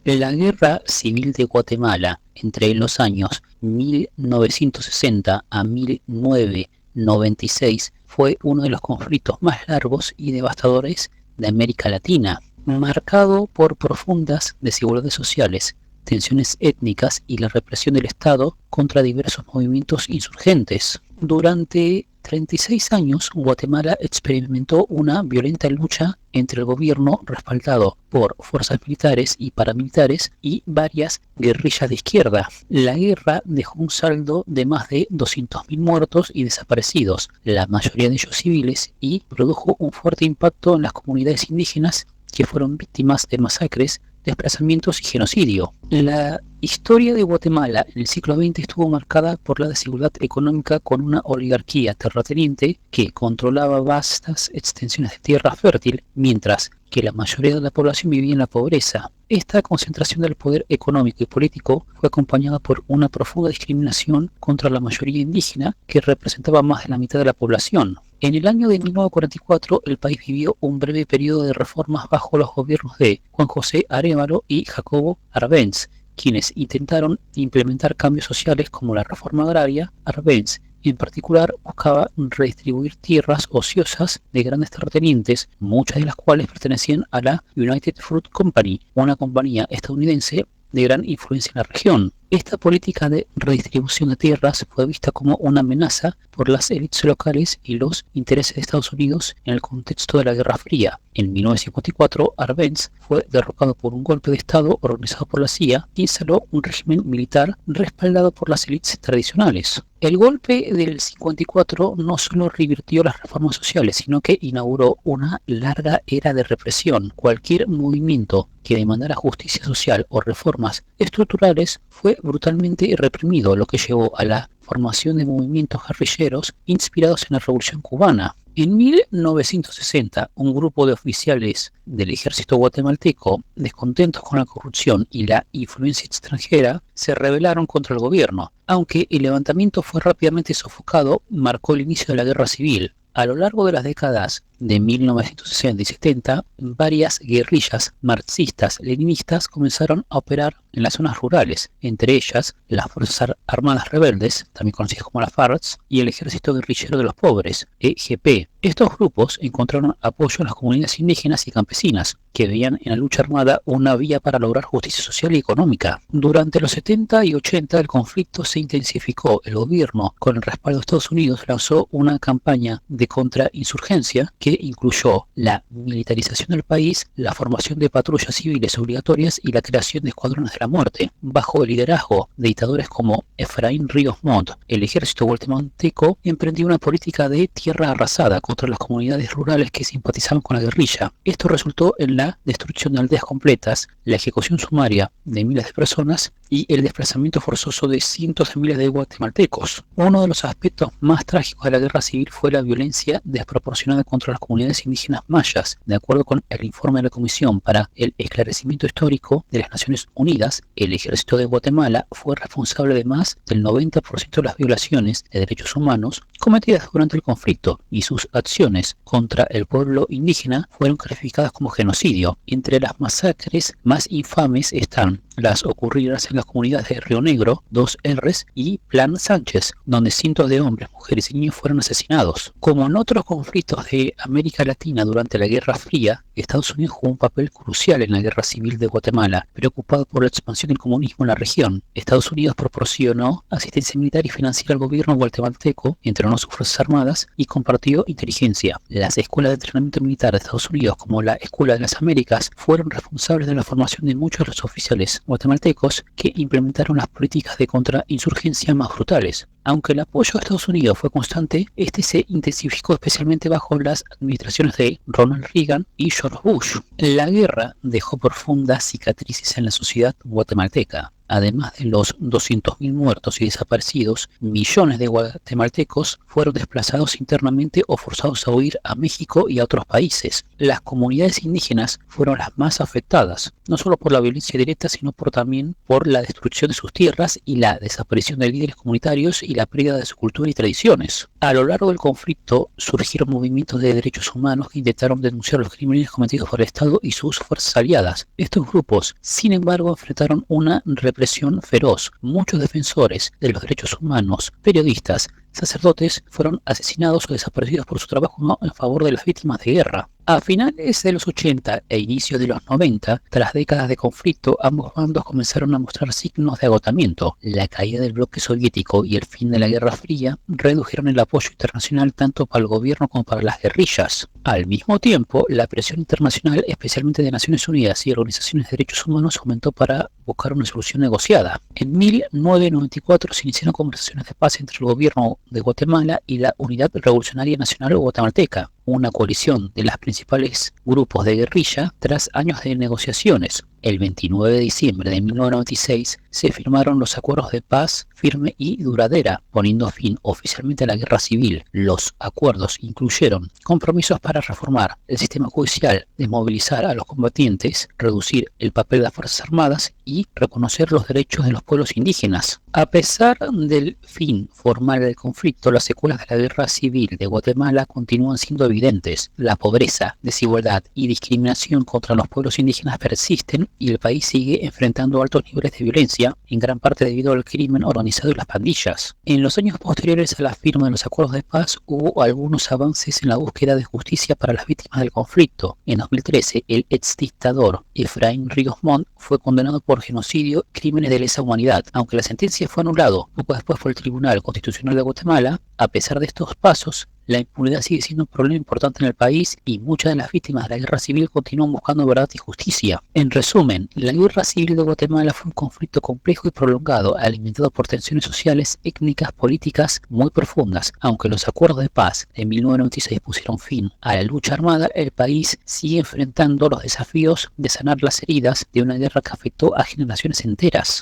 La Guerra Civil de Guatemala entre los años 1960 a 1996 fue uno de los conflictos más largos y devastadores de América Latina, marcado por profundas desigualdades sociales, tensiones étnicas y la represión del Estado contra diversos movimientos insurgentes. Durante 36 años, Guatemala experimentó una violenta lucha entre el gobierno respaldado por fuerzas militares y paramilitares y varias guerrillas de izquierda. La guerra dejó un saldo de más de 200.000 muertos y desaparecidos, la mayoría de ellos civiles, y produjo un fuerte impacto en las comunidades indígenas que fueron víctimas de masacres, desplazamientos y genocidio. La historia de Guatemala en el siglo XX estuvo marcada por la desigualdad económica, con una oligarquía terrateniente que controlaba vastas extensiones de tierra fértil, mientras que la mayoría de la población vivía en la pobreza. Esta concentración del poder económico y político fue acompañada por una profunda discriminación contra la mayoría indígena, que representaba más de la mitad de la población. En el año de 1944, el país vivió un breve periodo de reformas bajo los gobiernos de Juan José Arévalo y Jacobo Arbenz, quienes intentaron implementar cambios sociales como la reforma agraria. Arbenz, en particular, buscaba redistribuir tierras ociosas de grandes terratenientes, muchas de las cuales pertenecían a la United Fruit Company, una compañía estadounidense de gran influencia en la región. Esta política de redistribución de tierras fue vista como una amenaza por las élites locales y los intereses de Estados Unidos en el contexto de la Guerra Fría. En 1954, Arbenz fue derrocado por un golpe de Estado organizado por la CIA que instaló un régimen militar respaldado por las élites tradicionales. El golpe del 54 no solo revirtió las reformas sociales, sino que inauguró una larga era de represión. Cualquier movimiento que demandara justicia social o reformas estructurales fue brutalmente reprimido, lo que llevó a la formación de movimientos guerrilleros inspirados en la Revolución Cubana. En 1960, un grupo de oficiales del ejército guatemalteco, descontentos con la corrupción y la influencia extranjera, se rebelaron contra el gobierno. Aunque el levantamiento fue rápidamente sofocado, marcó el inicio de la guerra civil. A lo largo de las décadas de 1960 y 70, varias guerrillas marxistas-leninistas comenzaron a operar en las zonas rurales, entre ellas las Fuerzas Armadas Rebeldes, también conocidas como las FARC, y el Ejército Guerrillero de los Pobres, EGP. Estos grupos encontraron apoyo en las comunidades indígenas y campesinas, que veían en la lucha armada una vía para lograr justicia social y económica. Durante los 70 y 80 el conflicto se intensificó. El gobierno, con el respaldo de Estados Unidos, lanzó una campaña de contrainsurgencia que incluyó la militarización del país, la formación de patrullas civiles obligatorias y la creación de escuadrones de la muerte. Bajo el liderazgo de dictadores como Efraín Ríos Montt, el ejército guatemalteco emprendió una política de tierra arrasada contra las comunidades rurales que simpatizaban con la guerrilla. Esto resultó en la destrucción de aldeas completas, la ejecución sumaria de miles de personas y el desplazamiento forzoso de cientos de miles de guatemaltecos. Uno de los aspectos más trágicos de la guerra civil fue la violencia desproporcionada contra las comunidades indígenas mayas. De acuerdo con el informe de la Comisión para el Esclarecimiento Histórico de las Naciones Unidas, el ejército de Guatemala fue responsable de más del 90% de las violaciones de derechos humanos cometidas durante el conflicto, y sus acciones contra el pueblo indígena fueron calificadas como genocidio. Entre las masacres más infames están las ocurridas en las comunidades de Río Negro, Dos R's y Plan Sánchez, donde cientos de hombres, mujeres y niños fueron asesinados. Como en otros conflictos de América Latina durante la Guerra Fría, Estados Unidos jugó un papel crucial en la Guerra Civil de Guatemala, preocupado por la expansión del comunismo en la región. Estados Unidos proporcionó asistencia militar y financiera al gobierno guatemalteco, entrenó sus fuerzas armadas y compartió inteligencia. Las escuelas de entrenamiento militar de Estados Unidos, como la Escuela de las Américas, fueron responsables de la formación de muchos de los oficiales guatemaltecos que implementaron las políticas de contrainsurgencia más brutales. Aunque el apoyo a Estados Unidos fue constante, este se intensificó especialmente bajo las administraciones de Ronald Reagan y George Bush. La guerra dejó profundas cicatrices en la sociedad guatemalteca. Además de los 200.000 muertos y desaparecidos, millones de guatemaltecos fueron desplazados internamente o forzados a huir a México y a otros países. Las comunidades indígenas fueron las más afectadas, no solo por la violencia directa, sino también por la destrucción de sus tierras y la desaparición de líderes comunitarios y la pérdida de su cultura y tradiciones. A lo largo del conflicto surgieron movimientos de derechos humanos que intentaron denunciar los crímenes cometidos por el Estado y sus fuerzas aliadas. Estos grupos, sin embargo, enfrentaron una represión feroz. Muchos defensores de los derechos humanos, periodistas, sacerdotes fueron asesinados o desaparecidos por su trabajo en favor de las víctimas de guerra. A finales de los 80 e inicios de los 90, tras décadas de conflicto, ambos bandos comenzaron a mostrar signos de agotamiento. La caída del bloque soviético y el fin de la Guerra Fría redujeron el apoyo internacional tanto para el gobierno como para las guerrillas. Al mismo tiempo, la presión internacional, especialmente de Naciones Unidas y organizaciones de derechos humanos, aumentó para buscar una solución negociada. En 1994 se iniciaron conversaciones de paz entre el gobierno de Guatemala y la Unidad Revolucionaria Nacional Guatemalteca, una coalición de los principales grupos de guerrilla tras años de negociaciones. El 29 de diciembre de 1996 se firmaron los acuerdos de paz firme y duradera, poniendo fin oficialmente a la guerra civil. Los acuerdos incluyeron compromisos para reformar el sistema judicial, desmovilizar a los combatientes, reducir el papel de las Fuerzas Armadas y reconocer los derechos de los pueblos indígenas. A pesar del fin formal del conflicto, las secuelas de la guerra civil de Guatemala continúan siendo evidentes. La pobreza, desigualdad y discriminación contra los pueblos indígenas persisten y el país sigue enfrentando altos niveles de violencia, en gran parte debido al crimen organizado y las pandillas. En los años posteriores a la firma de los acuerdos de paz hubo algunos avances en la búsqueda de justicia para las víctimas del conflicto. En 2013, el exdictador Efraín Ríos Montt fue condenado por genocidio y crímenes de lesa humanidad, aunque la sentencia fue anulado poco después por el Tribunal Constitucional de Guatemala. A pesar de estos pasos, la impunidad sigue siendo un problema importante en el país y muchas de las víctimas de la guerra civil continúan buscando verdad y justicia. En resumen, la guerra civil de Guatemala fue un conflicto complejo y prolongado, alimentado por tensiones sociales, étnicas, políticas muy profundas. Aunque los acuerdos de paz de 1996 pusieron fin a la lucha armada, el país sigue enfrentando los desafíos de sanar las heridas de una guerra que afectó a generaciones enteras.